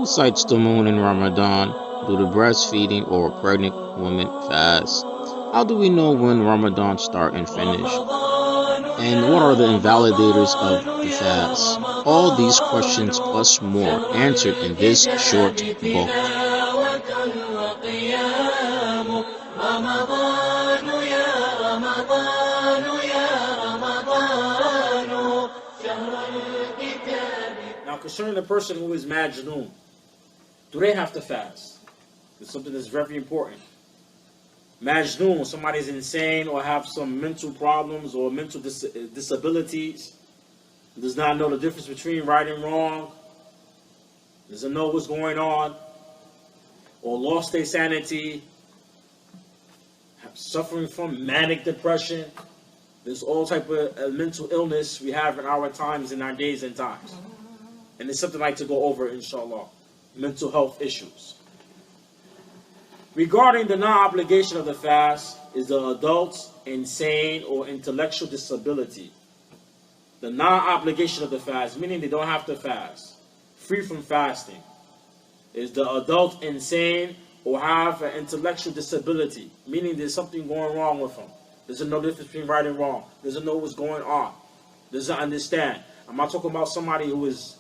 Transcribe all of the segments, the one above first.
Who sights the moon in Ramadan? Do the breastfeeding or pregnant women fast? How do we know when Ramadan start and finish? And what are the invalidators of the fast? All these questions plus more answered in this short book. Now, concerning the person who is majnoon, do they have to fast? It's something that's very important. Majnoon, somebody's insane or have some mental problems or mental disabilities, does not know the difference between right and wrong, doesn't know what's going on, or lost their sanity, suffering from manic depression. There's all type of mental illness we have in our times, in our days and times. And it's something I'd like to go over, inshallah. Mental health issues. Regarding the non-obligation of the fast, is the adult's insane or intellectual disability. The non-obligation of the fast, meaning they don't have to fast, free from fasting. Is the adult insane or have an intellectual disability, meaning there's something going wrong with him. Doesn't know the difference between right and wrong. Doesn't know what's going on. Doesn't understand. I'm not talking about somebody who is,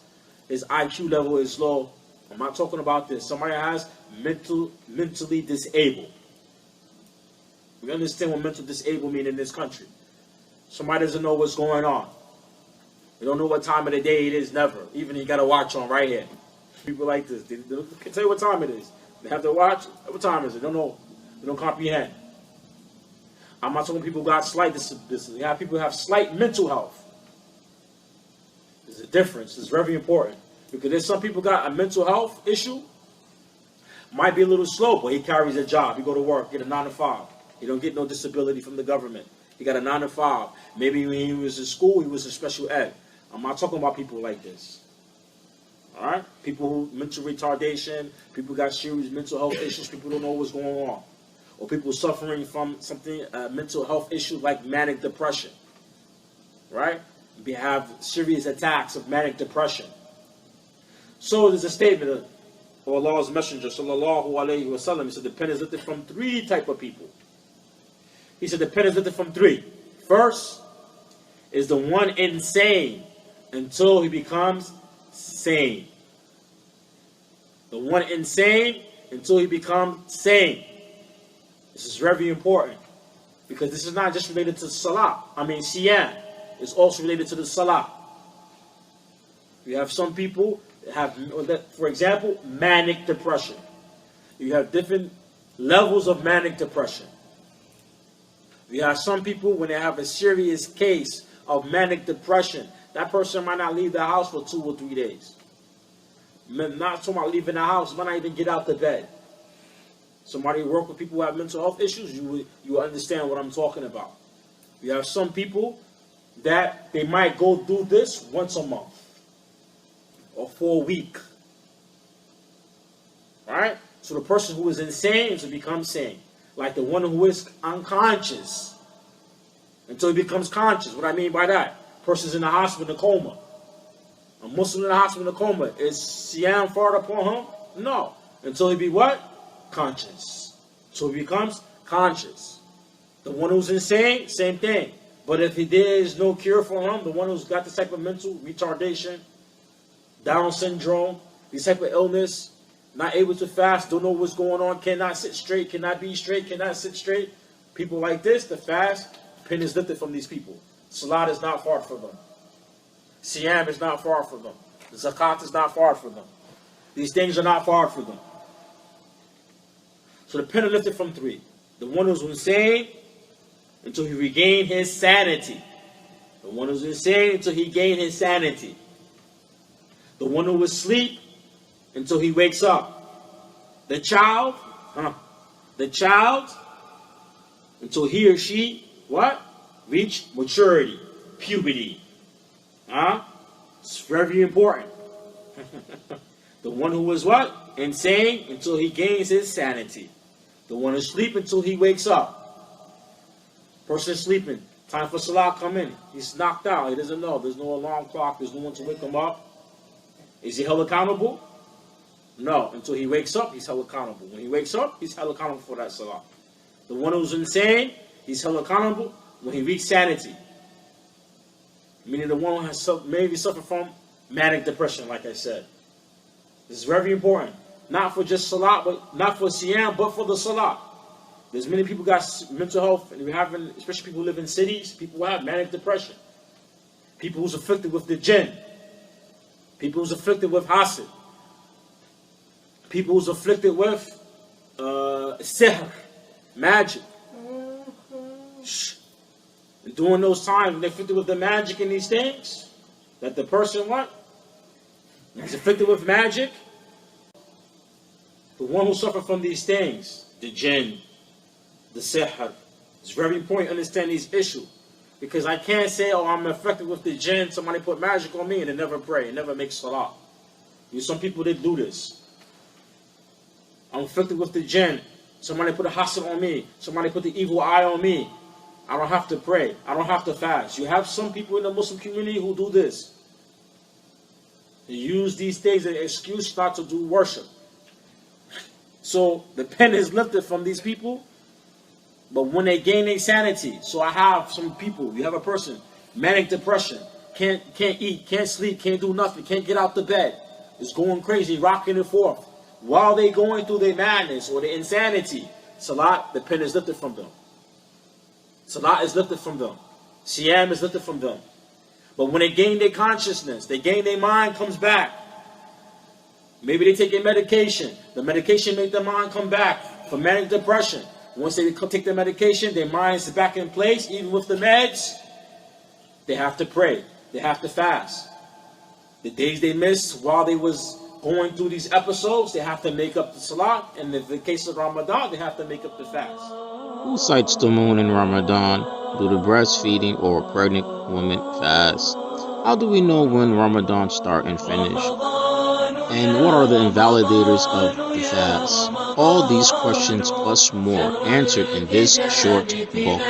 his IQ level is low. I'm not talking about this. Somebody has mentally disabled. We understand what mental disabled means in this country. Somebody doesn't know what's going on. They don't know what time of the day it is, never. Even you got a watch on right here. People like this. They can tell you what time it is. They have to watch. What time is it? They don't know. They don't comprehend. I'm not talking people who got slight disability. You have people who have slight mental health. There's a difference. It's very important. Because there's some people got a mental health issue. Might be a little slow, but he carries a job. He go to work, get a 9 to 5. He don't get no disability from the government. He got a 9 to 5. Maybe when he was in school, he was in special ed. I'm not talking about people like this. All right? People who mental retardation, people got serious mental health issues, people don't know what's going on. Or people suffering from something, mental health issue like manic depression. Right? We have serious attacks of manic depression. So there's a statement of Allah's Messenger, sallallahu alayhi wa sallam. He said the pen is lifted from 3 type of people. He said the pen is lifted from 3. First is the one insane until he becomes sane. The one insane until he becomes sane. This is very important because this is not just related to salah. Siyam. It's also related to the salah. You have some people that have, for example, manic depression. You have different levels of manic depression. You have some people when they have a serious case of manic depression, that person might not leave the house for 2 or 3 days. Not talking about leaving the house, might not even get out the bed. Somebody who work with people who have mental health issues, you will understand what I'm talking about. You have some people that they might go through this once a month or for a week. Right? So the person who is insane to become sane. Like the one who is unconscious until he becomes conscious. What I mean by that? Person's in the hospital in a coma. A Muslim in the hospital in a coma. Is Siyam far upon him? No. Until he be what? Conscious. So he becomes conscious. The one who's insane, same thing. But if there is no cure for him, the one who's got this type of mental retardation, Down syndrome, this type of illness, not able to fast, don't know what's going on, cannot sit straight, cannot be straight, cannot sit straight. People like this, the fast, pen is lifted from these people. Salat is not far from them. Siyam is not far from them. The zakat is not far from them. These things are not far from them. So the pen is lifted from 3. The one who's insane until he regained his sanity. The one who's insane until he gained his sanity. The one who was asleep until he wakes up. The child until he or she, what? Reach maturity, puberty. It's very important. The one who was what? Insane until he gains his sanity. The one who's asleep until he wakes up. Person is sleeping. Time for salah come in. He's knocked out. He doesn't know. There's no alarm clock. There's no one to wake him up. Is he held accountable? No, until he wakes up, he's held accountable. When he wakes up, he's held accountable for that salah. The one who's insane, he's held accountable when he reaches sanity. Meaning the one who has maybe suffered from manic depression, like I said. This is very important. Not for just salah, but not for siyam, but for the salah. There's many people got mental health, and we having, especially people who live in cities, people who have manic depression. People who's afflicted with the jinn. People who's afflicted with hasid. People who's afflicted with sihr, magic. And during those times when they're afflicted with the magic and these things, that the person what? Is afflicted with magic. The one who suffered from these things, the jinn, the sihr, it's very important to understand these issues. Because I can't say, oh, I'm affected with the jinn, somebody put magic on me, and they never pray, and never make salah. Some people, they do this. I'm afflicted with the jinn. Somebody put a hasid on me. Somebody put the evil eye on me. I don't have to pray. I don't have to fast. You have some people in the Muslim community who do this. They use these things as an excuse not to do worship. So the pen is lifted from these people. But when they gain their sanity, so I have some people, you have a person, manic depression, can't eat, can't sleep, can't do nothing, can't get out the bed. It's going crazy, rocking and forth. While they going through their madness or their insanity, salat, the pen is lifted from them. Salat is lifted from them. Siyam is lifted from them. But when they gain their consciousness, they gain their mind, comes back. Maybe they take a medication. The medication makes their mind come back for manic depression. Once they take the medication, their mind is back in place, even with the meds. They have to pray. They have to fast. The days they missed while they was going through these episodes, they have to make up the salah. And in the case of Ramadan, they have to make up the fast. Who sights the moon in Ramadan? Do the breastfeeding or pregnant women fast? How do we know when Ramadan start and finish? And what are the invalidators of the fast? All these questions plus more answered in this short book.